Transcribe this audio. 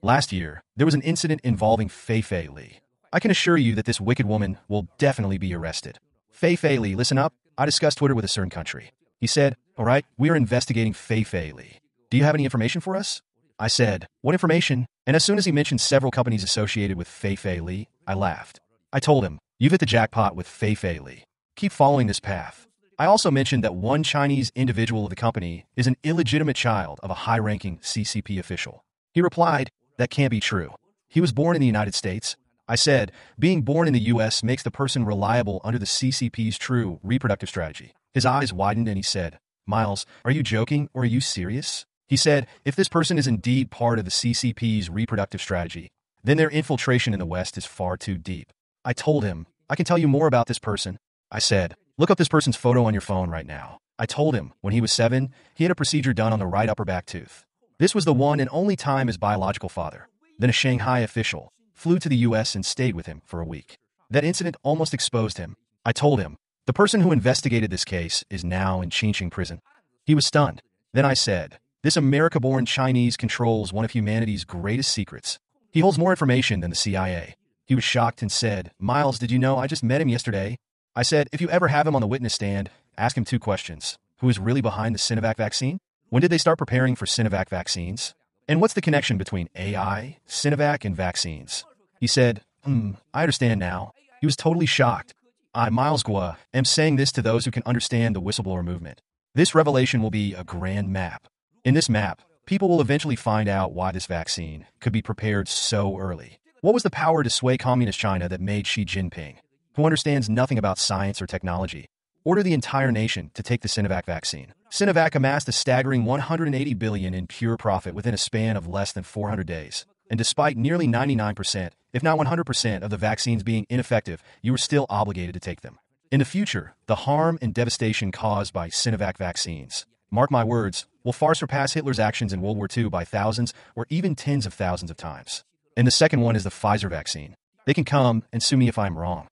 Last year, there was an incident involving Fei Li. I can assure you that this wicked woman will definitely be arrested. Fei Li, listen up. I discussed Twitter with a certain country. He said, all right, we are investigating Fei Li. Do you have any information for us? I said, what information? And as soon as he mentioned several companies associated with Fei Li, I laughed. I told him, you've hit the jackpot with Fei Li. Keep following this path. I also mentioned that one Chinese individual of the company is an illegitimate child of a high-ranking CCP official. He replied, that can't be true. He was born in the United States. I said, being born in the U.S. makes the person reliable under the CCP's true reproductive strategy. His eyes widened and he said, Miles, are you joking or are you serious? He said, if this person is indeed part of the CCP's reproductive strategy, then their infiltration in the West is far too deep. I told him, I can tell you more about this person. I said, look up this person's photo on your phone right now. I told him, when he was 7, he had a procedure done on the right upper back tooth. This was the one and only time his biological father, then a Shanghai official, flew to the U.S. and stayed with him for a week. That incident almost exposed him. I told him, the person who investigated this case is now in Qingqing prison. He was stunned. Then I said, this America-born Chinese controls one of humanity's greatest secrets. He holds more information than the CIA. He was shocked and said, Miles, did you know I just met him yesterday? I said, if you ever have him on the witness stand, ask him 2 questions. Who is really behind the Sinovac vaccine? When did they start preparing for Sinovac vaccines? And what's the connection between AI, Sinovac, and vaccines? He said, I understand now. He was totally shocked. I, Miles Gua, am saying this to those who can understand the whistleblower movement. This revelation will be a grand map. In this map, people will eventually find out why this vaccine could be prepared so early. What was the power to sway communist China that made Xi Jinping, who understands nothing about science or technology, order the entire nation to take the Sinovac vaccine? Sinovac amassed a staggering $180 billion in pure profit within a span of less than 400 days. And despite nearly 99%, if not 100% of the vaccines being ineffective, you are still obligated to take them. In the future, the harm and devastation caused by Sinovac vaccines, mark my words, will far surpass Hitler's actions in World War II by thousands or even tens of thousands of times. And the second one is the Pfizer vaccine. They can come and sue me if I'm wrong.